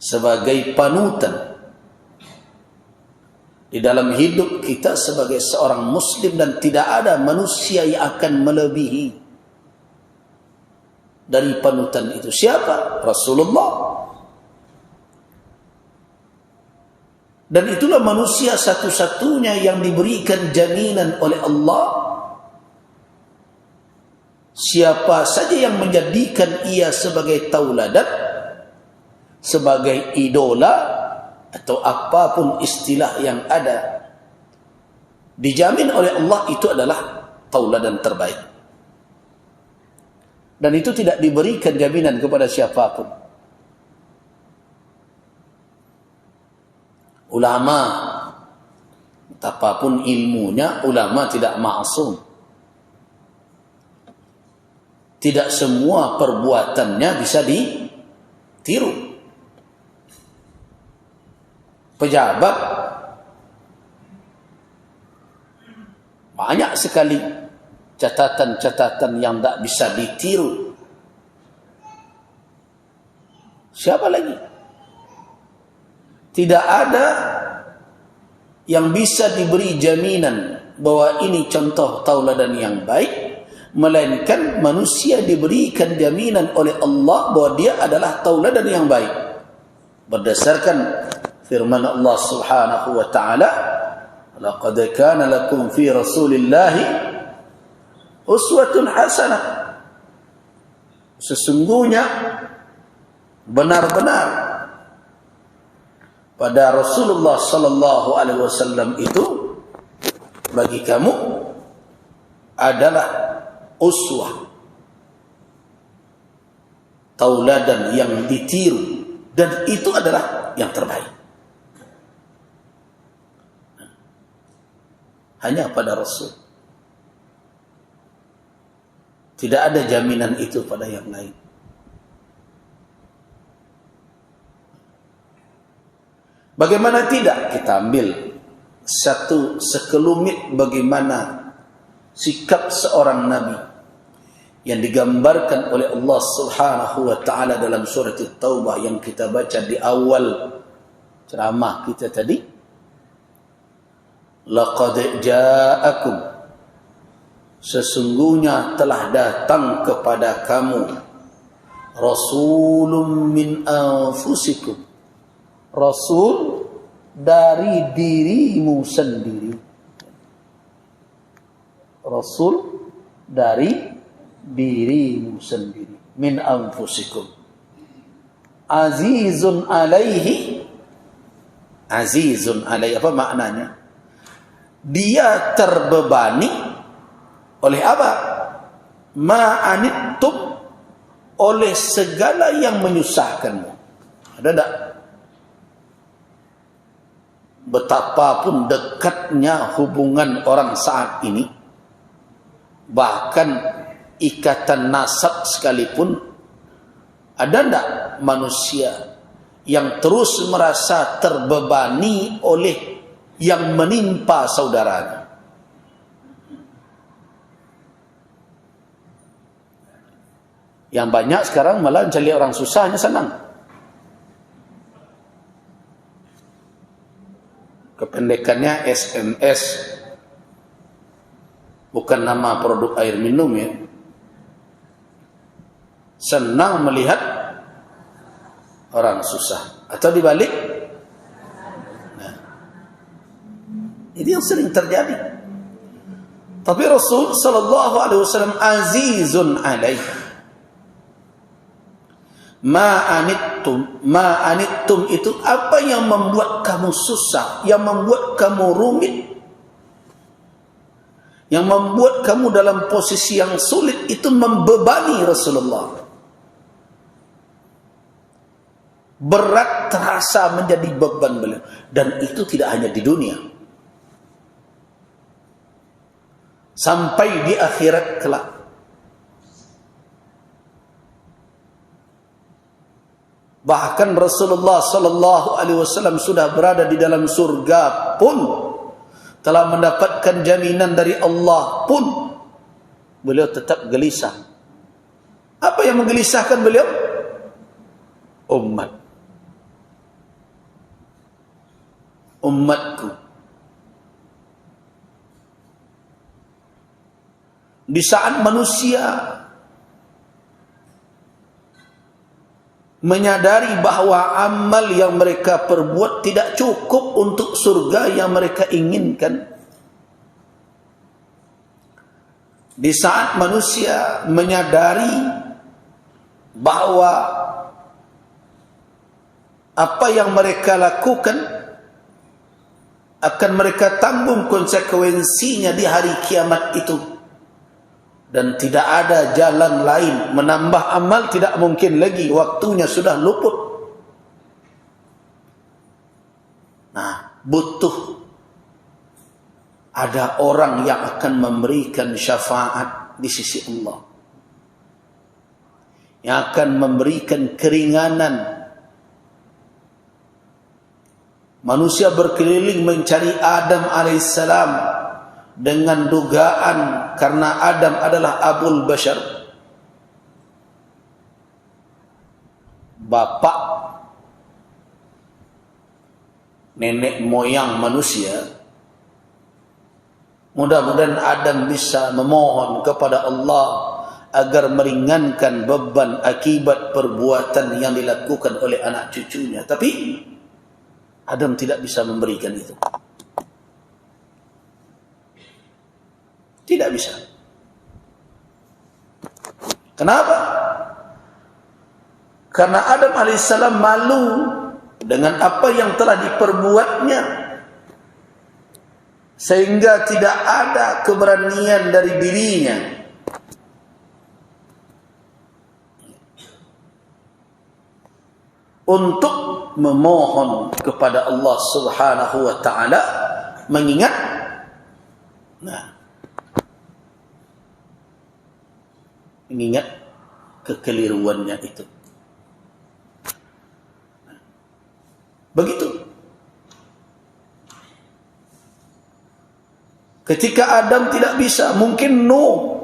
sebagai panutan di dalam hidup kita sebagai seorang muslim, dan tidak ada manusia yang akan melebihi dari panutan itu. Siapa? Rasulullah. Dan itulah manusia satu-satunya yang diberikan jaminan oleh Allah. Siapa saja yang menjadikan ia sebagai tauladan, sebagai idola, atau apapun istilah yang ada, dijamin oleh Allah itu adalah tauladan terbaik. Dan itu tidak diberikan jaminan kepada siapapun. Ulama, betapapun ilmunya, ulama tidak maksum. Tidak semua perbuatannya bisa ditiru. Pejabat banyak sekali catatan-catatan yang tak bisa ditiru. Siapa lagi? Tidak ada yang bisa diberi jaminan bahwa ini contoh tauladan yang baik, melainkan manusia diberikan jaminan oleh Allah bahwa dia adalah tauladan yang baik berdasarkan firman Allah Subhanahu wa taala, laqad kana lakum fi rasulillahi uswatun hasanah. Sesungguhnya benar-benar pada Rasulullah sallallahu alaihi wasallam itu bagi kamu adalah uswah, tauladan yang ditiru, dan itu adalah yang terbaik. Hanya pada Rasul. Tidak ada jaminan itu pada yang lain. Bagaimana tidak? Kita ambil satu sekelumit bagaimana sikap seorang Nabi yang digambarkan oleh Allah Subhanahu wa ta'ala dalam surat At-Taubah yang kita baca di awal ceramah kita tadi. Laqad ja'akum, sesungguhnya telah datang kepada kamu, rasulun min anfusikum, rasul dari dirimu sendiri. Rasul dari dirimu sendiri, min anfusikum, azizun alaihi. Azizun alaihi apa maknanya? Dia terbebani oleh apa? Ma'anittum, oleh segala yang menyusahkanmu. Ada tak? Betapapun dekatnya hubungan orang saat ini, bahkan ikatan nasab sekalipun, ada tak manusia yang terus merasa terbebani oleh yang menimpa saudaranya? Yang banyak sekarang malah mencari orang susahnya senang. Kependekannya SMS. Bukan nama produk air minum ya. Senang melihat orang susah. Atau dibalik, ini yang sering terjadi. Tapi Rasul sallallahu alaihi wasallam azizun alaihi. Ma'anittum itu apa yang membuat kamu susah, yang membuat kamu rumit, yang membuat kamu dalam posisi yang sulit, itu membebani Rasulullah. Berat terasa menjadi beban beliau, dan itu tidak hanya di dunia, sampai di akhirat kelak. Bahkan Rasulullah sallallahu alaihi wasallam sudah berada di dalam surga pun, telah mendapatkan jaminan dari Allah pun, beliau tetap gelisah. Apa yang menggelisahkan beliau? Umat. umatku. Di saat manusia menyadari bahawa amal yang mereka perbuat tidak cukup untuk surga yang mereka inginkan, di saat manusia menyadari bahawa apa yang mereka lakukan akan mereka tanggung konsekuensinya di hari kiamat itu, dan tidak ada jalan lain, menambah amal tidak mungkin lagi, waktunya sudah luput. Nah, butuh ada orang yang akan memberikan syafaat di sisi Allah, yang akan memberikan keringanan. Manusia berkeliling mencari Adam alaihissalam dengan dugaan karena Adam adalah Abul Bashar, bapak nenek moyang manusia. Mudah-mudahan Adam bisa memohon kepada Allah agar meringankan beban akibat perbuatan yang dilakukan oleh anak cucunya. Tapi Adam tidak bisa memberikan itu. Tidak bisa. Kenapa? Karena Adam alaihissalam malu dengan apa yang telah diperbuatnya, sehingga tidak ada keberanian dari dirinya untuk memohon kepada Allah Subhanahu wa taala, mengingat mengingat kekeliruannya itu. Begitu. Ketika Adam tidak bisa, mungkin Nuh.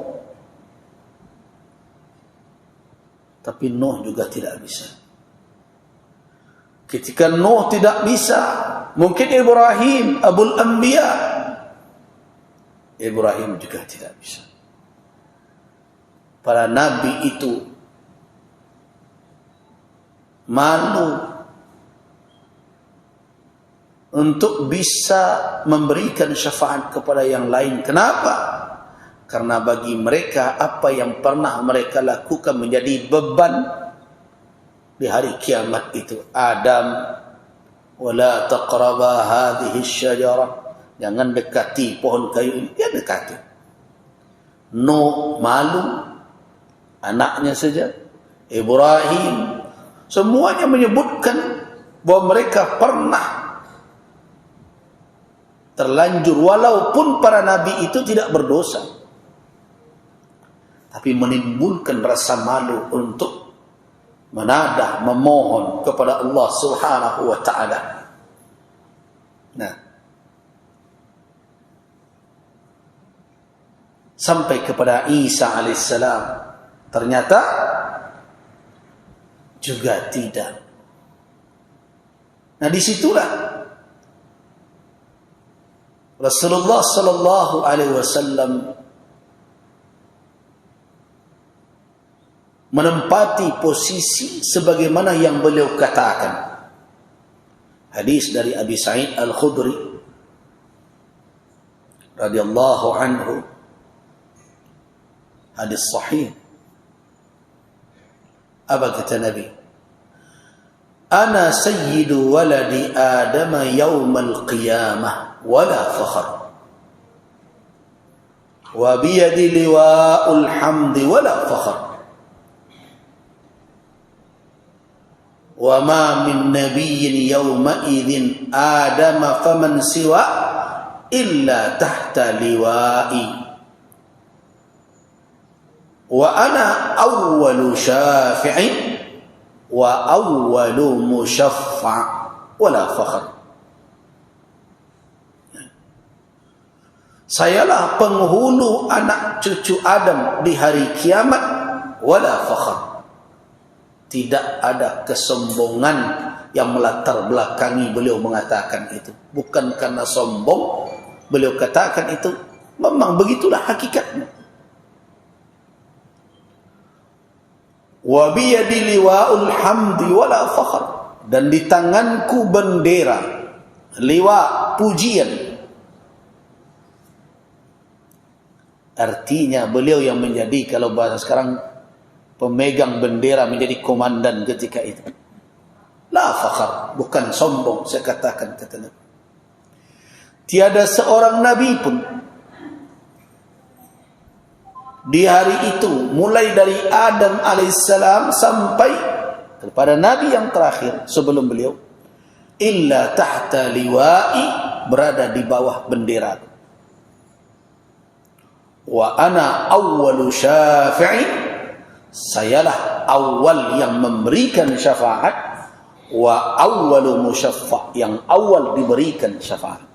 Tapi Nuh juga tidak bisa. Ketika Nuh tidak bisa, mungkin Ibrahim, Abul Anbiya. Ibrahim juga tidak bisa. Para nabi itu malu untuk bisa memberikan syafaat kepada yang lain. Kenapa? Karena bagi mereka apa yang pernah mereka lakukan menjadi beban di hari kiamat itu. Adam, wala taqraba hadhihi syajarah, jangan dekati pohon kayu ini. Dia dekati. Nuh malu, anaknya saja, Ibrahim, semuanya menyebutkan bahwa mereka pernah terlanjur, walaupun para nabi itu tidak berdosa, tapi menimbulkan rasa malu untuk menadah, memohon kepada Allah Subhanahu wa taala. Nah, sampai kepada Isa alaihissalam, ternyata juga tidak. Nah, disitulah Rasulullah sallallahu alaihi wasallam menempati posisi sebagaimana yang beliau katakan. Hadis dari Abi Sa'id Al-Khudri radhiyallahu anhu, hadis sahih. Apa kata Nabi? Ana sayyidu waladi Adam yawmal qiyamah wala fakhr, wa biyadi liwa'ul hamdi wala fakhr, wa ma min nabiyyin yawma idzin Adam faman siwa illa tahta liwa'i, wa ana awwalu syafi'in wa awwalu musyaffa' wala fakhr. Sayalah penghulu anak cucu Adam di hari kiamat, wala fakhr. Tidak ada kesombongan yang melatar belakangi beliau mengatakan itu. Bukan karena sombong beliau katakan itu, memang begitulah hakikatnya. Wa biyadi liwa'ul hamdi wala fakhr, dan di tanganku bendera liwa, pujian. Artinya beliau yang menjadi, kalau bahasa sekarang, pemegang bendera, menjadi komandan ketika itu. La fakhr, bukan sombong, saya katakan kata Nabi. Tiada seorang nabi pun di hari itu, mulai dari Adam alaihissalam sampai kepada nabi yang terakhir sebelum beliau, illa tahta liwa'i, berada di bawah bendera. Wa ana awwalu syafi'in, sayalah awal yang memberikan syafaat, wa awwalu musyaffa', yang awal diberikan syafaat.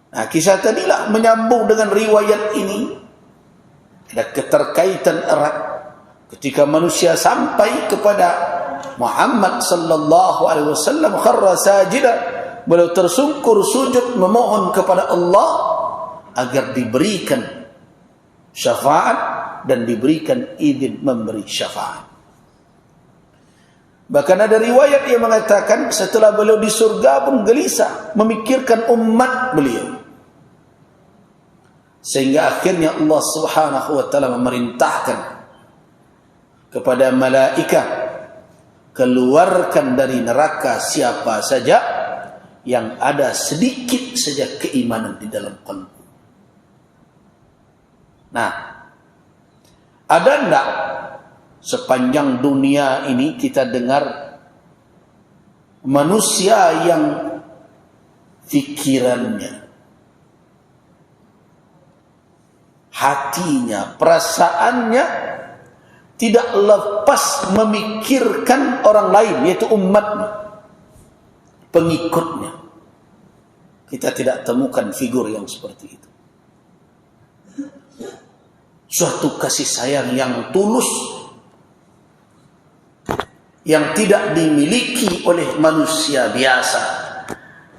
Nah, kisah tadilah menyambung dengan riwayat ini. Ada keterkaitan erat ketika manusia sampai kepada Muhammad sallallahu alaihi wasallam, kharra sajida, beliau tersungkur sujud memohon kepada Allah agar diberikan syafaat dan diberikan izin memberi syafaat. Bahkan ada riwayat yang mengatakan setelah beliau di surga pun gelisah memikirkan umat beliau. Sehingga akhirnya Allah Subhanahu wa taala memerintahkan kepada malaikat, keluarkan dari neraka siapa saja yang ada sedikit saja keimanan di dalam qalbu. Nah, ada enggak sepanjang dunia ini kita dengar manusia yang fikirannya, hatinya, perasaannya tidak lepas memikirkan orang lain, yaitu umatnya, pengikutnya. Kita tidak temukan figur yang seperti itu. Suatu kasih sayang yang tulus, yang tidak dimiliki oleh manusia biasa.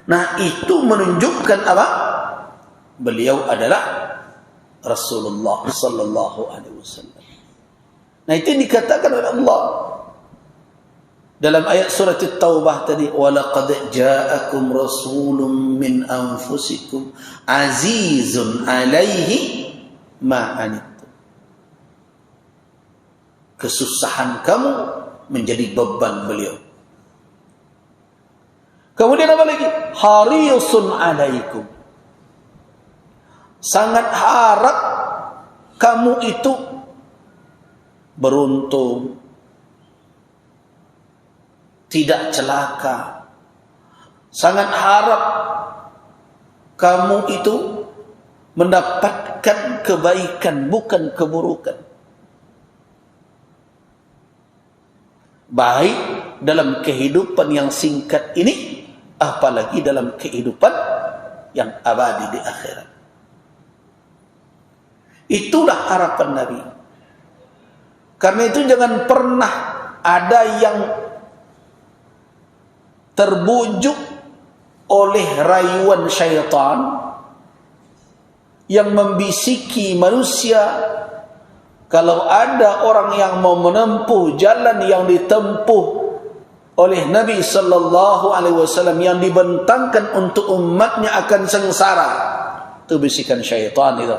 Nah, itu menunjukkan apa? Beliau adalah Rasulullah sallallahu alaihi wasallam. Nah, itu dikatakan oleh Allah dalam ayat surat At-Taubah tadi, wa laqad ja'akum rasulun min anfusikum azizun 'alaihi ma anittum. Kesusahan kamu menjadi beban beliau. Kemudian apa lagi? Harisun 'alaikum, sangat harap kamu itu beruntung, tidak celaka. Sangat harap kamu itu mendapatkan kebaikan, bukan keburukan. Baik dalam kehidupan yang singkat ini, apalagi dalam kehidupan yang abadi di akhirat. Itulah harapan Nabi. Karena itu jangan pernah ada yang terbujuk oleh rayuan syaitan yang membisiki manusia. Kalau ada orang yang mau menempuh jalan yang ditempuh oleh Nabi sallallahu alaihi wasallam, yang dibentangkan untuk umatnya akan sengsara, itu bisikan syaitan itu.